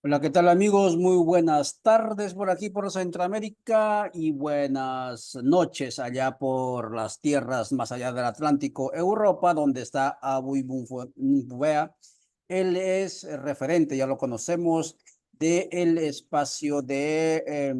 Hola, ¿qué tal amigos? Muy buenas tardes por aquí por Centroamérica y buenas noches allá por las tierras más allá del Atlántico, Europa, donde está Abu Mbuya. Él es referente, ya lo conocemos, del espacio de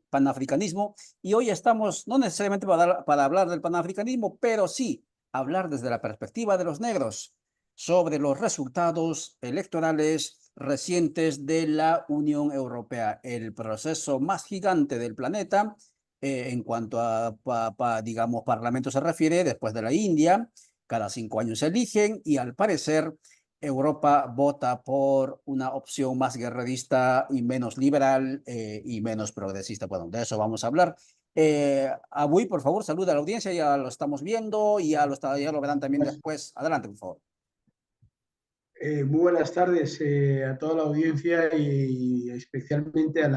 panafricanismo y hoy estamos, no necesariamente para hablar del panafricanismo, pero sí hablar desde la perspectiva de los negros sobre los resultados electorales recientes de la Unión Europea, el proceso más gigante del planeta en cuanto a, digamos, parlamento se refiere, después de la India. Cada 5 años se eligen y al parecer Europa vota por una opción más guerrerista y menos liberal y menos progresista. Bueno, de eso vamos a hablar. Abuy, por favor, saluda a la audiencia, ya lo estamos viendo y ya lo verán también Pues, después. Adelante, por favor. muy buenas tardes a toda la audiencia y especialmente a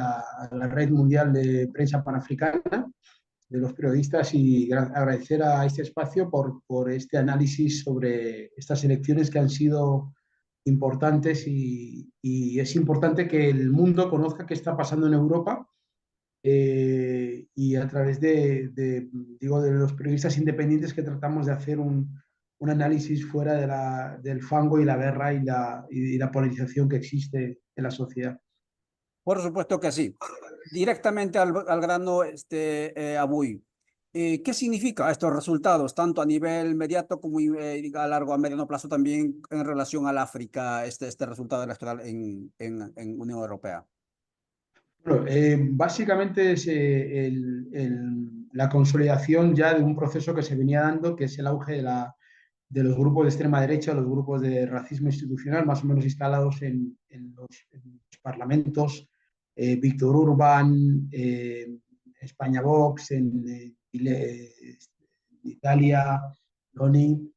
la Red Mundial de Prensa Panafricana, de los periodistas, y agradecer a este espacio por este análisis sobre estas elecciones que han sido importantes y es importante que el mundo conozca qué está pasando en Europa y a través digo, de los periodistas independientes que tratamos de hacer un análisis fuera del fango y la guerra y la polarización que existe en la sociedad. Por supuesto que sí. Directamente al grano, Abuy. ¿Qué significa estos resultados, tanto a nivel inmediato como a largo, a mediano plazo también en relación al África, este resultado electoral en Unión Europea? Bueno, básicamente es la consolidación ya de un proceso que se venía dando, que es el auge de los grupos de extrema derecha, los grupos de racismo institucional, más o menos instalados en los parlamentos, Víctor Orbán, España Vox, Italia, Loni,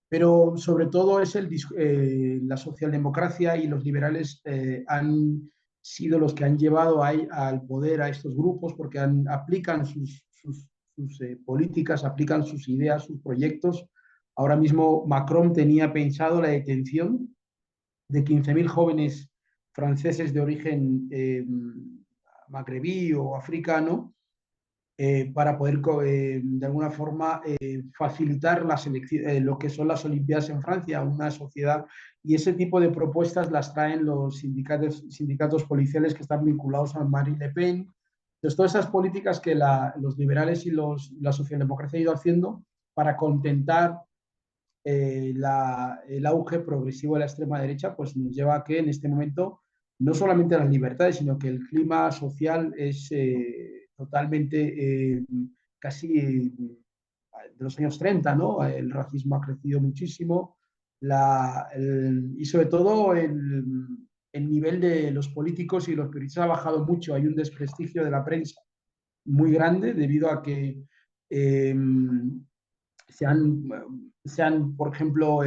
pero sobre todo es la socialdemocracia y los liberales han sido los que han llevado al poder a estos grupos porque aplican sus políticas, aplican sus ideas, sus proyectos. Ahora mismo Macron tenía pensado la detención de 15.000 jóvenes franceses de origen magrebí o africano para poder de alguna forma facilitar lo que son las Olimpiadas en Francia, una sociedad, y ese tipo de propuestas las traen los sindicatos policiales que están vinculados a Marine Le Pen. Entonces, todas esas políticas que los liberales y la socialdemocracia han ido haciendo para contentar el auge progresivo de la extrema derecha, pues nos lleva a que en este momento no solamente las libertades, sino que el clima social es totalmente casi de los años 30, ¿no? El racismo ha crecido muchísimo y sobre todo el nivel de los políticos y los periodistas ha bajado mucho. Hay un desprestigio de la prensa muy grande debido a que eh, se han, por ejemplo,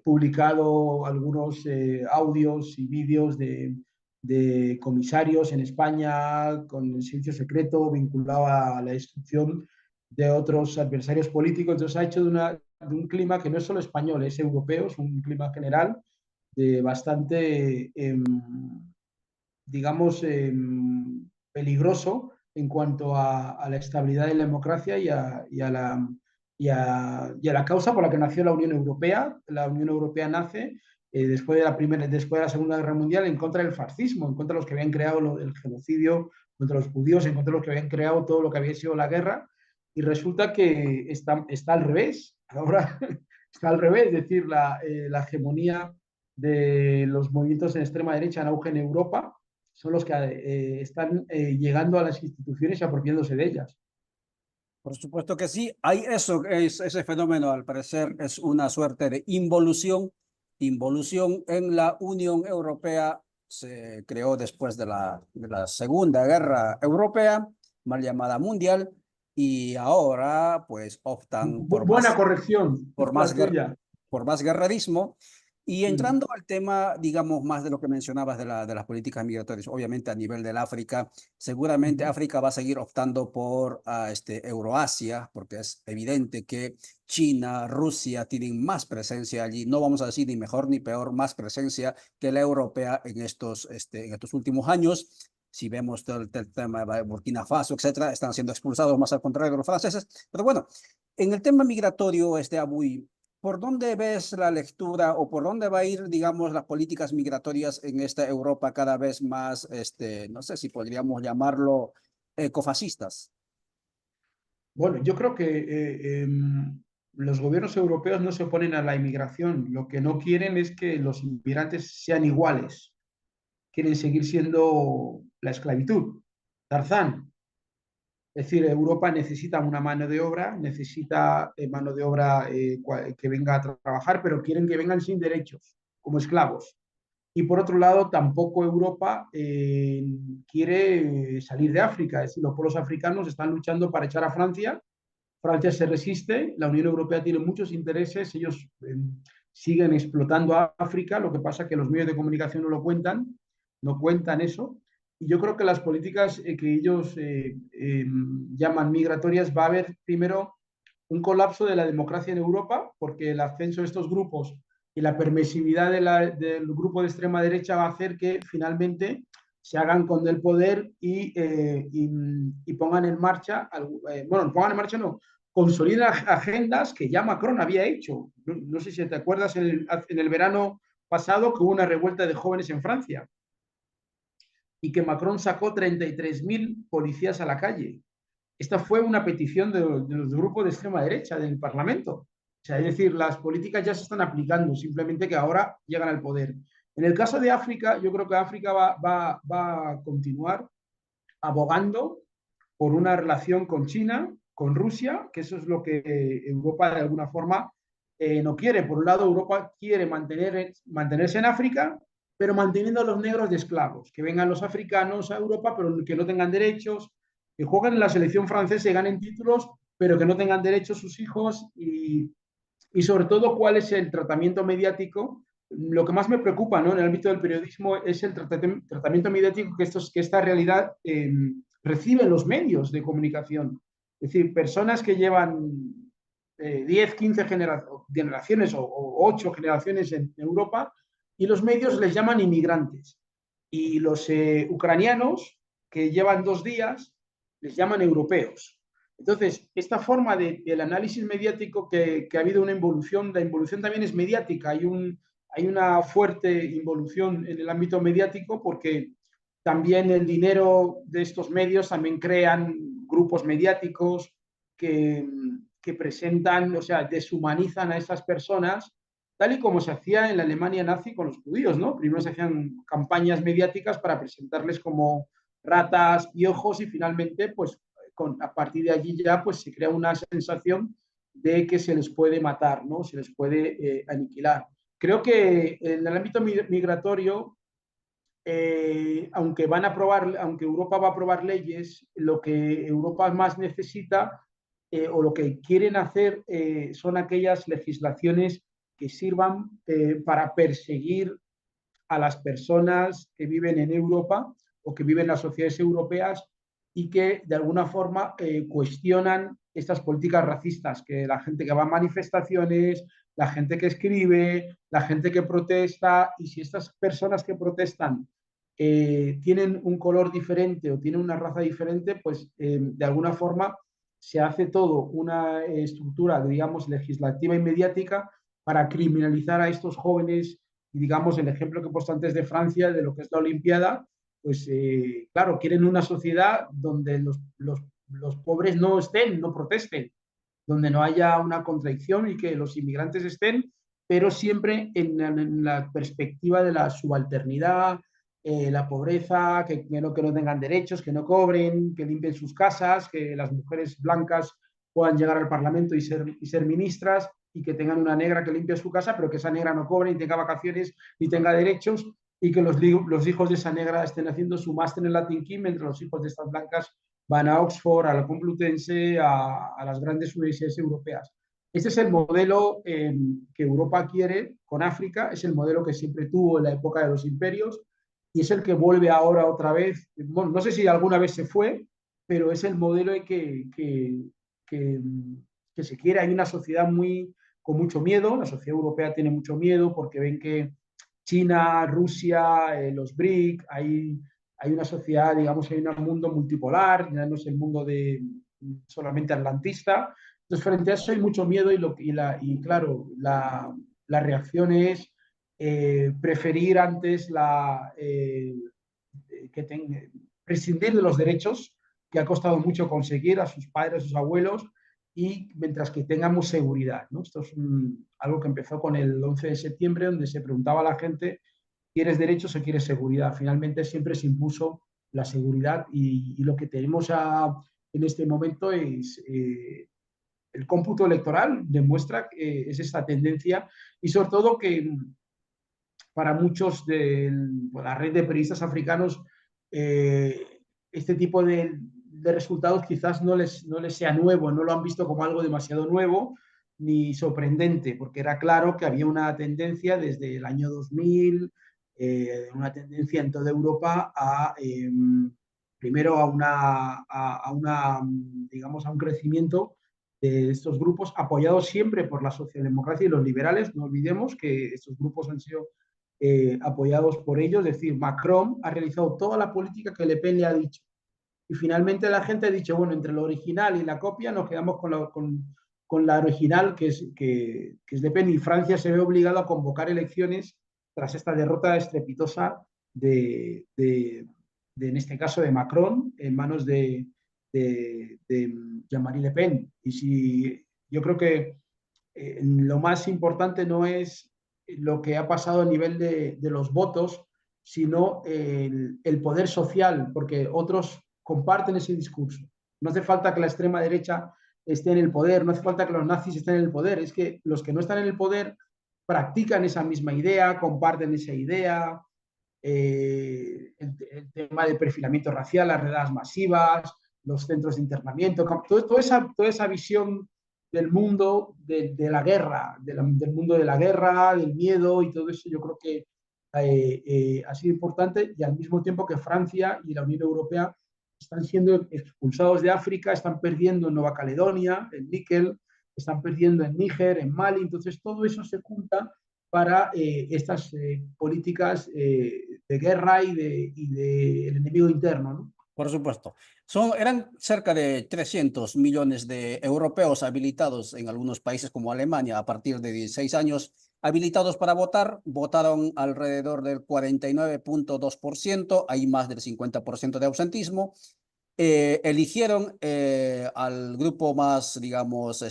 publicado algunos audios y vídeos de comisarios en España con el servicio secreto vinculado a la destrucción de otros adversarios políticos. Entonces ha hecho de un clima que no es solo español, es europeo, es un clima general de bastante, digamos, peligroso en cuanto a la estabilidad de la democracia y a la causa por la que nació la Unión Europea. La Unión Europea nace después de la Segunda Guerra Mundial en contra del fascismo, en contra de los que habían creado el genocidio, contra los judíos, en contra de los que habían creado todo lo que había sido la guerra. Y resulta que está al revés. Ahora está al revés, es decir, la hegemonía de los movimientos en extrema derecha en auge en Europa son los que están llegando a las instituciones y apropiándose de ellas. Por supuesto que sí, hay ese fenómeno, al parecer es una suerte de involución en la Unión Europea. Se creó después de la Segunda Guerra Europea, mal llamada mundial, y ahora pues optan Buena corrección por la más, tuya. por más guerrerismo Y entrando al tema, digamos, más de lo que mencionabas de las políticas migratorias, obviamente a nivel del África, seguramente Ujú. África va a seguir optando por Euroasia, porque es evidente que China, Rusia tienen más presencia allí, no vamos a decir ni mejor ni peor, más presencia que la europea en estos últimos años. Si vemos todo el tema de Burkina Faso, etcétera, están siendo expulsados más al contrario de los franceses. Pero bueno, en el tema migratorio, Abuy, ¿por dónde ves la lectura o por dónde va a ir, digamos, las políticas migratorias en esta Europa cada vez más, no sé si podríamos llamarlo ecofascistas? Bueno, yo creo que los gobiernos europeos no se oponen a la inmigración. Lo que no quieren es que los inmigrantes sean iguales. Quieren seguir siendo la esclavitud. Tarzán. Es decir, Europa necesita una mano de obra, necesita mano de obra que venga a trabajar, pero quieren que vengan sin derechos, como esclavos. Y por otro lado, tampoco Europa quiere salir de África. Es decir, los pueblos africanos están luchando para echar a Francia. Francia se resiste, la Unión Europea tiene muchos intereses, ellos siguen explotando a África, lo que pasa es que los medios de comunicación no lo cuentan, no cuentan eso. Y yo creo que las políticas que ellos llaman migratorias va a haber primero un colapso de la democracia en Europa, porque el ascenso de estos grupos y la permisividad del grupo de extrema derecha va a hacer que finalmente se hagan con el poder y pongan en marcha, bueno, pongan en marcha no, consoliden agendas que ya Macron había hecho. No, no sé si te acuerdas en el verano pasado que hubo una revuelta de jóvenes en Francia y que Macron sacó 33.000 policías a la calle. Esta fue una petición de los grupos de extrema derecha del Parlamento. O sea, es decir, las políticas ya se están aplicando, simplemente que ahora llegan al poder. En el caso de África, yo creo que África va a continuar abogando por una relación con China, con Rusia, que eso es lo que Europa de alguna forma no quiere. Por un lado, Europa quiere mantenerse en África, pero manteniendo a los negros de esclavos, que vengan los africanos a Europa, pero que no tengan derechos, que jueguen en la selección francesa y ganen títulos, pero que no tengan derechos sus hijos y sobre todo cuál es el tratamiento mediático. Lo que más me preocupa, ¿no?, en el ámbito del periodismo es el tratamiento mediático que esta realidad reciben los medios de comunicación. Es decir, personas que llevan 10, 15 generaciones o 8 generaciones en Europa y los medios les llaman inmigrantes. Y los ucranianos que llevan 2 días les llaman europeos. Entonces, esta forma del análisis mediático que ha habido una involución, la involución también es mediática, hay una fuerte involución en el ámbito mediático porque también el dinero de estos medios también crean grupos mediáticos que, que presentan, o sea, deshumanizan a esas personas, tal y como se hacía en la Alemania nazi con los judíos, ¿no? Primero se hacían campañas mediáticas para presentarles como ratas, piojos y finalmente, pues, a partir de allí ya pues se crea una sensación de que se les puede matar, ¿no? Se les puede aniquilar. Creo que en el ámbito migratorio aunque Europa va a aprobar leyes, lo que Europa más necesita o lo que quieren hacer son aquellas legislaciones que sirvan para perseguir a las personas que viven en Europa o que viven en las sociedades europeas y que de alguna forma cuestionan estas políticas racistas, que la gente que va a manifestaciones, la gente que escribe, la gente que protesta, y si estas personas que protestan tienen un color diferente o tienen una raza diferente, pues de alguna forma se hace todo una estructura, digamos, legislativa y mediática para criminalizar a estos jóvenes. Y digamos, el ejemplo que he puesto antes de Francia, de lo que es la Olimpiada, pues claro, quieren una sociedad donde los pobres no estén, no protesten, donde no haya una contradicción y que los inmigrantes estén, pero siempre en la perspectiva de la subalternidad, la pobreza, que no tengan derechos, que no cobren, que limpien sus casas, que las mujeres blancas puedan llegar al Parlamento y ser ministras, y que tengan una negra que limpie su casa, pero que esa negra no cobre, ni tenga vacaciones, ni tenga derechos, y que los hijos de esa negra estén haciendo su máster en Latin Key, mientras los hijos de estas blancas van a Oxford, a la Complutense, a las grandes universidades europeas. Este es el modelo que Europa quiere con África, es el modelo que siempre tuvo en la época de los imperios y es el que vuelve ahora otra vez. Bueno, no sé si alguna vez se fue, pero es el modelo que, que se quiere. Hay una sociedad con mucho miedo, la sociedad europea tiene mucho miedo porque ven que China, Rusia, los BRIC, hay una sociedad, digamos, hay un mundo multipolar, ya no es el mundo solamente atlantista. Entonces, frente a eso hay mucho miedo y claro, la reacción es preferir antes que prescindir de los derechos que ha costado mucho conseguir a sus padres, a sus abuelos, y mientras que tengamos seguridad, ¿no? Esto es algo que empezó con el 11 de septiembre, donde se preguntaba a la gente, ¿quieres derechos o quieres seguridad? Finalmente siempre se impuso la seguridad y lo que tenemos en este momento es el cómputo electoral demuestra que es esta tendencia y sobre todo que para muchos de la red de periodistas africanos este tipo de resultados quizás no les sea nuevo, no lo han visto como algo demasiado nuevo ni sorprendente, porque era claro que había una tendencia desde el año 2000, una tendencia en toda Europa primero digamos, a un crecimiento de estos grupos apoyados siempre por la socialdemocracia y los liberales. No olvidemos que estos grupos han sido apoyados por ellos, es decir, Macron ha realizado toda la política que Le Pen le ha dicho. Y finalmente la gente ha dicho, bueno, entre lo original y la copia nos quedamos con la original, que es Le Pen, y Francia se ve obligado a convocar elecciones tras esta derrota estrepitosa en este caso, de Macron, en manos de Jean-Marie Le Pen. Y si yo creo que lo más importante no es lo que ha pasado a nivel de los votos, sino el poder social, porque otros comparten ese discurso. No hace falta que la extrema derecha esté en el poder, no hace falta que los nazis estén en el poder, es que los que no están en el poder practican esa misma idea, comparten esa idea, el tema del perfilamiento racial, las redadas masivas, los centros de internamiento, toda esa visión del mundo de la guerra, del mundo de la guerra, del miedo y todo eso, yo creo que ha sido importante y al mismo tiempo que Francia y la Unión Europea están siendo expulsados de África, están perdiendo en Nueva Caledonia, en Níquel, están perdiendo en Níger, en Mali, entonces todo eso se junta para estas políticas de guerra y de enemigo interno, ¿no? Por supuesto. Eran cerca de 300 millones de europeos habilitados en algunos países como Alemania a partir de 16 años, habilitados para votar. Votaron alrededor del 49,2%, hay más del 50% de ausentismo. Eligieron al grupo más, digamos,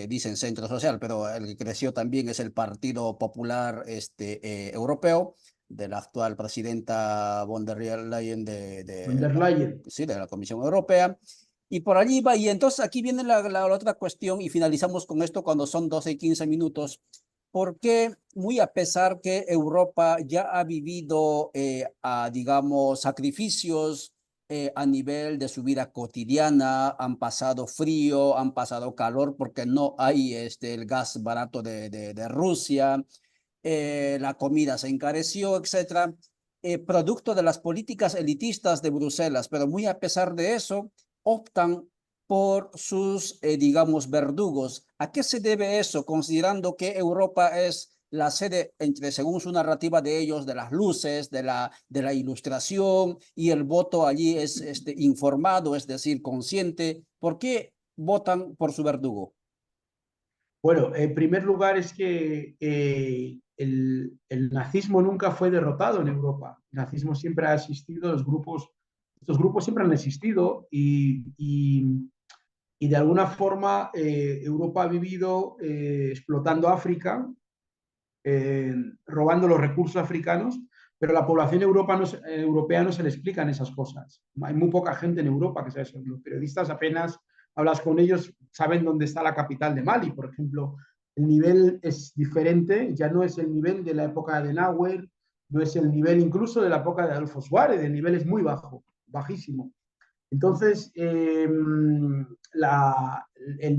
dicen centro social, pero el que creció también es el Partido Popular Europeo, de la actual presidenta von der Leyen Von der Leyen. sí, de la Comisión Europea. Y por allí va, y entonces aquí viene la otra cuestión, y finalizamos con esto cuando son 12 y 15 minutos, porque muy a pesar que Europa ya ha vivido, digamos, sacrificios a nivel de su vida cotidiana, han pasado frío, han pasado calor porque no hay el gas barato de Rusia, la comida se encareció, etcétera, producto de las políticas elitistas de Bruselas, pero muy a pesar de eso, optan por sus, digamos, verdugos. ¿A qué se debe eso, considerando que Europa es la sede, según su narrativa de ellos, de las luces, de la ilustración, y el voto allí es informado, es decir, consciente? ¿Por qué votan por su verdugo? Bueno, en primer lugar es que el nazismo nunca fue derrotado en Europa. El nazismo siempre ha existido, estos grupos siempre han existido y de alguna forma Europa ha vivido explotando África, robando los recursos africanos, pero a la población europea no se le explican esas cosas. Hay muy poca gente en Europa que sabe eso. Los periodistas apenas hablas con ellos, saben dónde está la capital de Mali, por ejemplo. El nivel es diferente, ya no es el nivel de la época de Adenauer, no es el nivel incluso de la época de Adolfo Suárez, el nivel es muy bajo, bajísimo. Entonces, el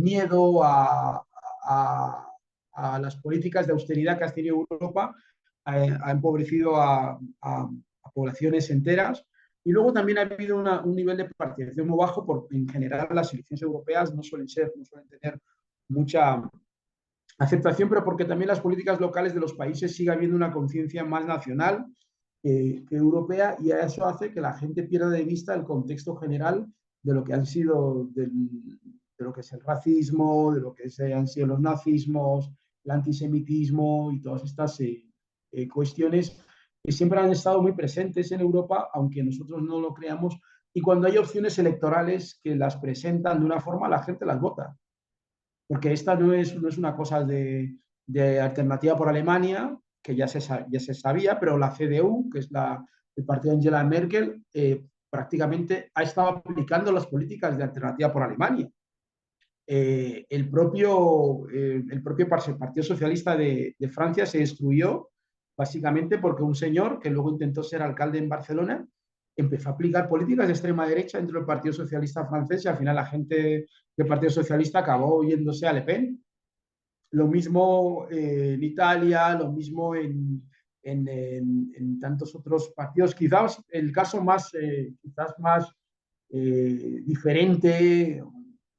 miedo a a las políticas de austeridad que ha tenido Europa, ha empobrecido a poblaciones enteras. Y luego también ha habido un nivel de participación muy bajo, porque en general las elecciones europeas no suelen tener mucha aceptación, pero porque también las políticas locales de los países sigue habiendo una conciencia más nacional que europea, y eso hace que la gente pierda de vista el contexto general de lo que han sido, de lo que es el racismo, de lo que han sido los nazismos, el antisemitismo y todas estas cuestiones que siempre han estado muy presentes en Europa, aunque nosotros no lo creamos. Y cuando hay opciones electorales que las presentan de una forma, la gente las vota. Porque esta no es una cosa de alternativa por Alemania, que ya se sabía, pero la CDU, que es el partido de Angela Merkel, prácticamente ha estado aplicando las políticas de alternativa por Alemania. El propio Partido Socialista de Francia se destruyó básicamente porque un señor que luego intentó ser alcalde en Barcelona empezó a aplicar políticas de extrema derecha dentro del Partido Socialista francés, y al final la gente del Partido Socialista acabó yéndose a Le Pen. Lo mismo en Italia, lo mismo en tantos otros partidos. Quizás el caso quizás más diferente,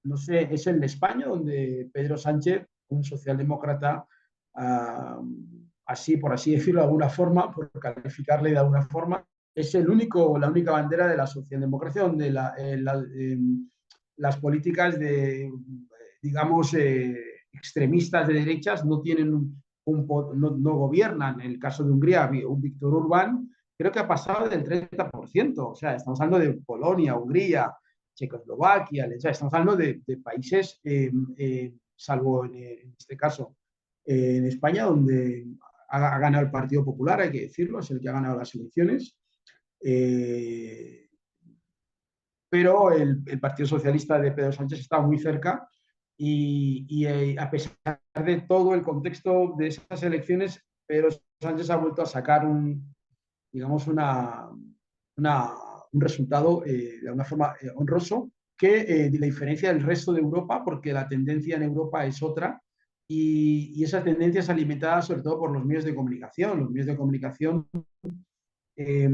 no sé, es el de España, donde Pedro Sánchez, un socialdemócrata, así por así decirlo de alguna forma, por calificarle de alguna forma, es la única bandera de la socialdemocracia donde las políticas digamos, extremistas de derechas no tienen no gobiernan. En el caso de Hungría, un Víctor Orbán creo que ha pasado del 30%. O sea, estamos hablando de Polonia, Hungría, Checoslovaquia, o sea, estamos hablando de países, salvo en este caso en España, donde ha ganado el Partido Popular, hay que decirlo, es el que ha ganado las elecciones. Pero el Partido Socialista de Pedro Sánchez está muy cerca, y a pesar de todo el contexto de esas elecciones, Pedro Sánchez ha vuelto a sacar digamos un resultado de alguna forma honroso, que la diferencia del resto de Europa, porque la tendencia en Europa es otra, y esa tendencia es alimentada sobre todo por los medios de comunicación. Los medios de comunicación eh,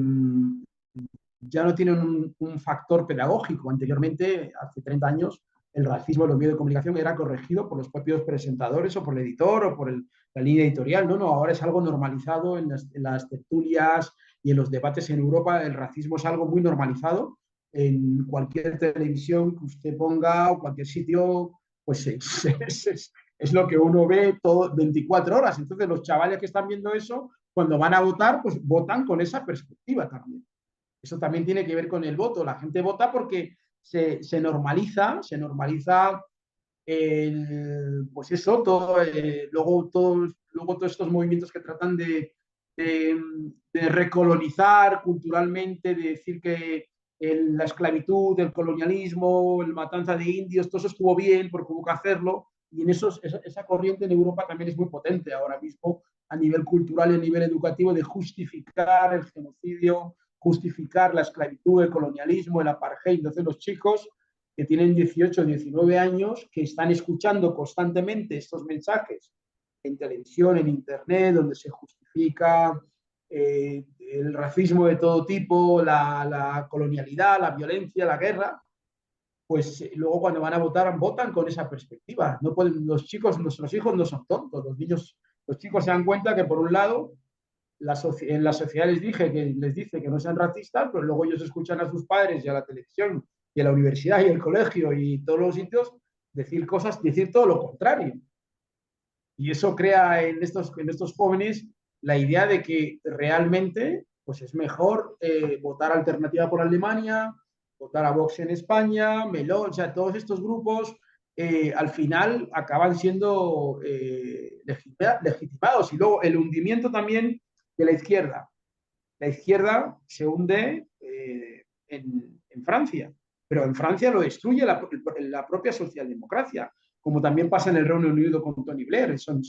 ya no tienen un factor pedagógico. Anteriormente, hace 30 años, el racismo en los medios de comunicación era corregido por los propios presentadores o por el editor o por la línea editorial. No, ahora es algo normalizado en las tertulias y en los debates en Europa. El racismo es algo muy normalizado. En cualquier televisión que usted ponga o cualquier sitio, pues es lo que uno ve todo 24 horas. Entonces los chavales que están viendo eso, cuando van a votar, pues votan con esa perspectiva también. Eso también tiene que ver con el voto. La gente vota porque se normaliza pues eso, luego todos estos movimientos que tratan de recolonizar culturalmente, de decir que la esclavitud, el colonialismo, el matanza de indios, todo eso estuvo bien porque hubo que hacerlo, y esa corriente en Europa también es muy potente ahora mismo a nivel cultural y a nivel educativo, de justificar el genocidio, justificar la esclavitud, el colonialismo, el apartheid. Entonces los chicos que tienen 18 o 19 años, que están escuchando constantemente estos mensajes en televisión, en internet, donde se justifica el racismo de todo tipo, la colonialidad, la violencia, la guerra, pues luego cuando van a votar, votan con esa perspectiva. No pueden, nuestros hijos no son tontos. Los chicos se dan cuenta que, por un lado, en la sociedad les dice que no sean racistas, pero luego ellos escuchan a sus padres y a la televisión y a la universidad y el colegio y todos los sitios decir todo lo contrario. Y eso crea en estos jóvenes la idea de que realmente pues es mejor votar Alternativa por Alemania, votar a Vox en España, Melón, o sea, todos estos grupos al final acaban siendo legitimados. Y luego el hundimiento también de la izquierda. La izquierda se hunde en Francia, pero en Francia lo destruye la propia socialdemocracia, como también pasa en el Reino Unido con Tony Blair. Son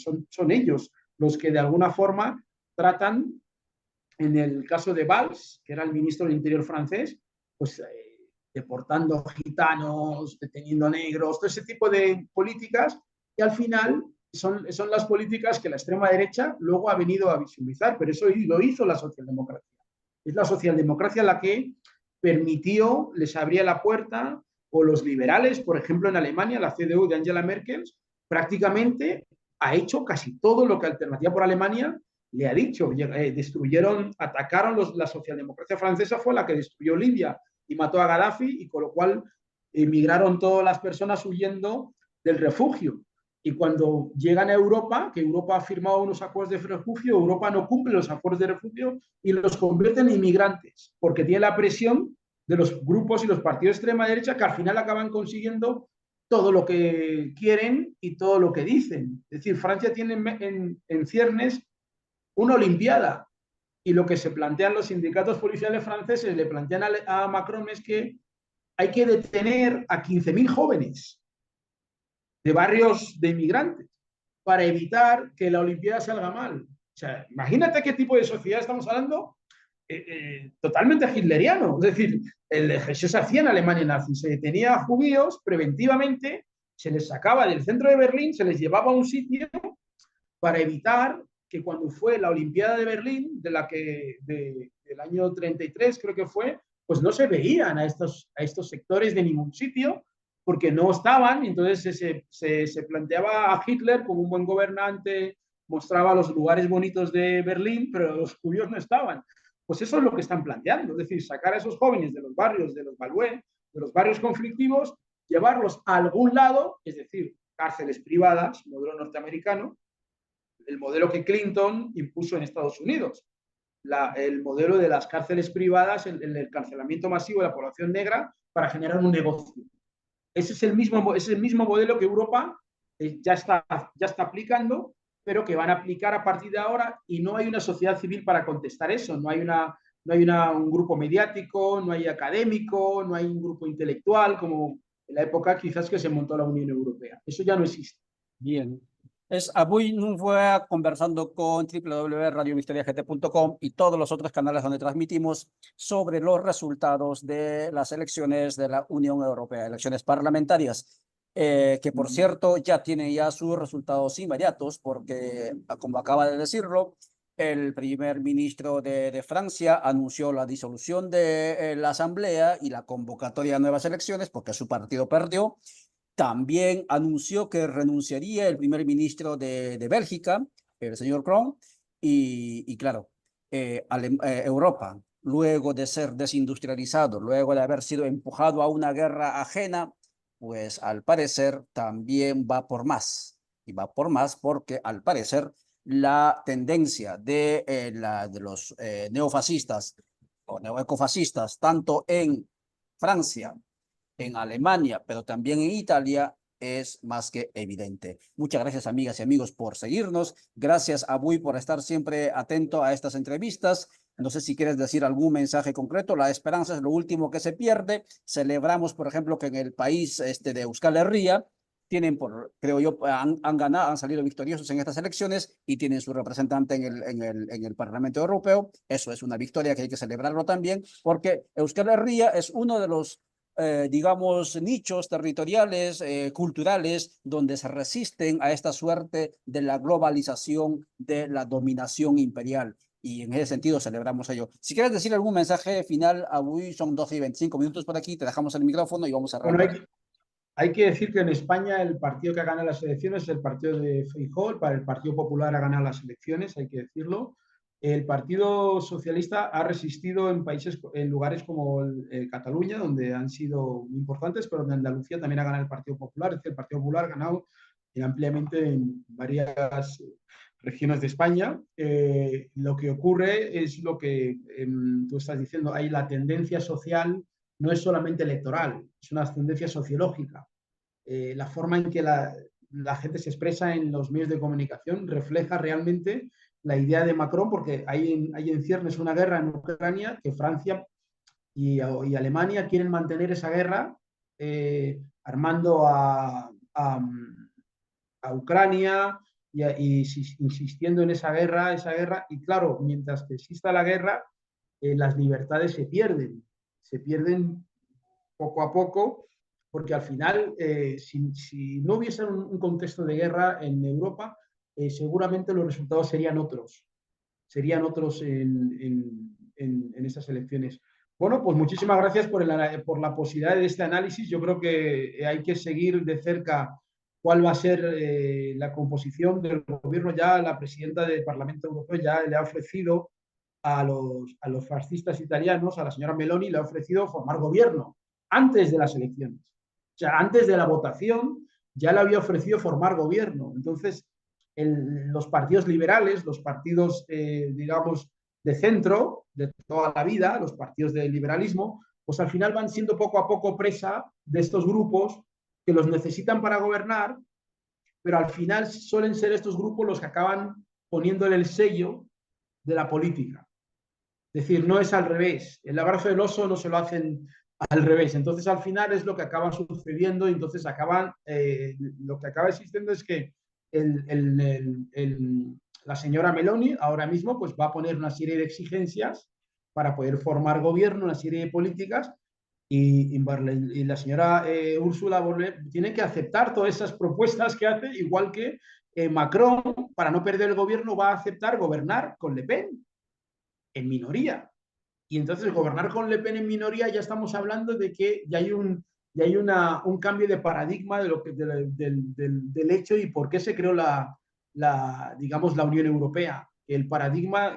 ellos los que de alguna forma tratan, en el caso de Valls, que era el ministro del Interior francés, pues deportando gitanos, deteniendo negros, todo ese tipo de políticas, y al final son las políticas que la extrema derecha luego ha venido a visibilizar, pero eso lo hizo la socialdemocracia. Es la socialdemocracia la que permitió, les abría la puerta, o los liberales, por ejemplo, en Alemania, la CDU de Angela Merkel, prácticamente ha hecho casi todo lo que Alternativa por Alemania le ha dicho. Destruyeron, atacaron la socialdemocracia francesa, fue la que destruyó Libia y mató a Gaddafi, y con lo cual emigraron todas las personas huyendo del refugio. Y cuando llegan a Europa, que Europa ha firmado unos acuerdos de refugio, Europa no cumple los acuerdos de refugio y los convierte en inmigrantes, porque tiene la presión de los grupos y los partidos de extrema derecha que al final acaban consiguiendo todo lo que quieren y todo lo que dicen. Es decir, Francia tiene en ciernes una Olimpiada, y lo que se plantean los sindicatos policiales franceses, le plantean a Macron, es que hay que detener a 15.000 jóvenes de barrios de inmigrantes para evitar que la Olimpiada salga mal. O sea, imagínate qué tipo de sociedad estamos hablando, totalmente hitleriano. Es decir, eso se hacía en Alemania nazi, se detenía a judíos preventivamente, se les sacaba del centro de Berlín, se les llevaba a un sitio para evitar que cuando fue la Olimpiada de Berlín, del año 33 creo que fue, pues no se veían a estos sectores de ningún sitio, porque no estaban. Entonces se planteaba a Hitler como un buen gobernante, mostraba los lugares bonitos de Berlín, pero los judíos no estaban. Pues eso es lo que están planteando, es decir, sacar a esos jóvenes de los barrios, de los Balué, de los barrios conflictivos, llevarlos a algún lado, es decir, cárceles privadas, modelo norteamericano, el modelo que Clinton impuso en Estados Unidos, el modelo de las cárceles privadas, el encarcelamiento masivo de la población negra para generar un negocio. Ese es el mismo modelo que Europa ya está aplicando, pero que van a aplicar a partir de ahora, y no hay una sociedad civil para contestar eso, no hay un grupo mediático, no hay académico, no hay un grupo intelectual como en la época quizás que se montó la Unión Europea. Eso ya no existe. Bien. Avui nos fue conversando con www.radiovictoriagt.com y todos los otros canales donde transmitimos sobre los resultados de las elecciones de la Unión Europea, elecciones parlamentarias, que por cierto ya tienen ya sus resultados inmediatos, porque como acaba de decirlo, el primer ministro de Francia anunció la disolución de la Asamblea y la convocatoria de nuevas elecciones porque su partido perdió. También anunció que renunciaría el primer ministro de Bélgica, el señor Kroon, y claro, Europa, luego de ser desindustrializado, luego de haber sido empujado a una guerra ajena, pues al parecer también va por más, y va por más porque al parecer la tendencia de los neofascistas o neoecofascistas, tanto en Francia, en Alemania, pero también en Italia, es más que evidente. Muchas gracias, amigas y amigos, por seguirnos. Gracias a Bui por estar siempre atento a estas entrevistas. No sé si quieres decir algún mensaje concreto. La esperanza es lo último que se pierde. Celebramos, por ejemplo, que en el país de Euskal Herria tienen, creo yo, han ganado, han salido victoriosos en estas elecciones y tienen su representante en el Parlamento Europeo. Eso es una victoria que hay que celebrarlo también, porque Euskal Herria es uno de los digamos, nichos territoriales, culturales, donde se resisten a esta suerte de la globalización, de la dominación imperial. Y en ese sentido celebramos ello. Si quieres decir algún mensaje final, hoy son 12 y 25 minutos por aquí, te dejamos el micrófono y vamos a Bueno, arrancar. hay que decir que en España el partido que ha ganado las elecciones es el partido de Feijóo. Para el Partido Popular ha ganado las elecciones, hay que decirlo. El Partido Socialista ha resistido en lugares como Cataluña, donde han sido muy importantes, pero en Andalucía también ha ganado el Partido Popular. Es decir, el Partido Popular ha ganado ampliamente en varias regiones de España. Lo que ocurre es lo que tú estás diciendo, hay la tendencia social, no es solamente electoral, es una tendencia sociológica. La forma en que la gente se expresa en los medios de comunicación refleja realmente la idea de Macron, porque hay en ciernes una guerra en Ucrania que Francia y Alemania quieren mantener esa guerra, armando a Ucrania y insistiendo en esa guerra, y claro, mientras que exista la guerra, las libertades se pierden poco a poco, porque al final, si no hubiese un contexto de guerra en Europa, seguramente los resultados serían otros en estas elecciones. Bueno, pues muchísimas gracias por la posibilidad de este análisis. Yo creo que hay que seguir de cerca cuál va a ser la composición del gobierno. Ya la presidenta del Parlamento Europeo ya le ha ofrecido a los fascistas italianos, a la señora Meloni, le ha ofrecido formar gobierno antes de las elecciones. O sea, antes de la votación ya le había ofrecido formar gobierno. Entonces, los partidos liberales, los partidos, digamos, de centro, de toda la vida, los partidos del liberalismo, pues al final van siendo poco a poco presa de estos grupos que los necesitan para gobernar, pero al final suelen ser estos grupos los que acaban poniéndole el sello de la política. Es decir, no es al revés. El abrazo del oso no se lo hacen al revés. Entonces, al final es lo que acaba sucediendo y entonces lo que acaba existiendo es que la señora Meloni ahora mismo pues va a poner una serie de exigencias para poder formar gobierno, una serie de políticas y la señora Ursula von der Leyen tiene que aceptar todas esas propuestas que hace, igual que Macron, para no perder el gobierno, va a aceptar gobernar con Le Pen en minoría. Y entonces gobernar con Le Pen en minoría ya estamos hablando de que ya hay un cambio de paradigma de del hecho y por qué se creó digamos, la Unión Europea. El paradigma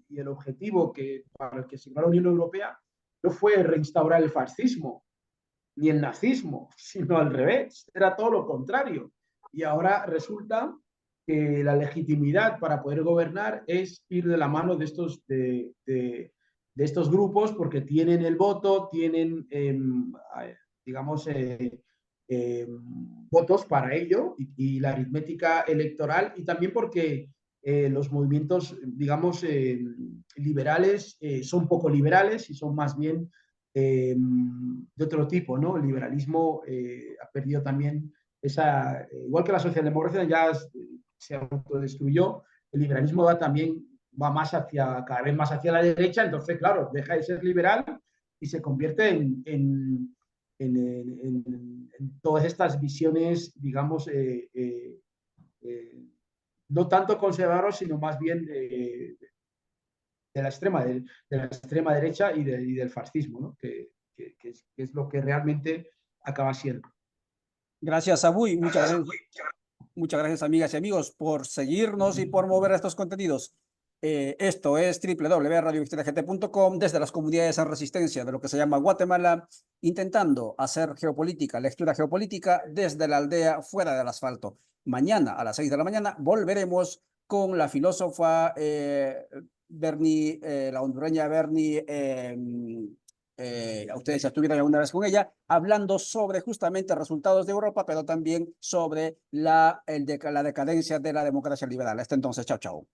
y el objetivo para el que se creó la Unión Europea no fue reinstaurar el fascismo ni el nazismo, sino al revés, era todo lo contrario. Y ahora resulta que la legitimidad para poder gobernar es ir de la mano de estos grupos porque tienen el voto, tienen, digamos, votos para ello y la aritmética electoral y también porque los movimientos, digamos, liberales son poco liberales y son más bien de otro tipo, ¿no? El liberalismo ha perdido también igual que la socialdemocracia ya se autodestruyó, el liberalismo va cada vez más hacia la derecha, entonces, claro, deja de ser liberal y se convierte en todas estas visiones, digamos, no tanto conservadoras, sino más bien de la extrema derecha y del fascismo, ¿no? Que es lo que realmente acaba siendo. Gracias, Abuy. Muchas gracias, amigas y amigos, por seguirnos y por mover estos contenidos. Esto es www.radiovictoriagt.com desde las comunidades en resistencia de lo que se llama Guatemala, intentando hacer geopolítica, lectura geopolítica desde la aldea fuera del asfalto. Mañana a las 6 de la mañana volveremos con la filósofa Bernie, la hondureña Bernie. Ustedes ya estuvieron alguna vez con ella, hablando sobre justamente resultados de Europa, pero también sobre la decadencia de la democracia liberal. Hasta entonces, chao, chao.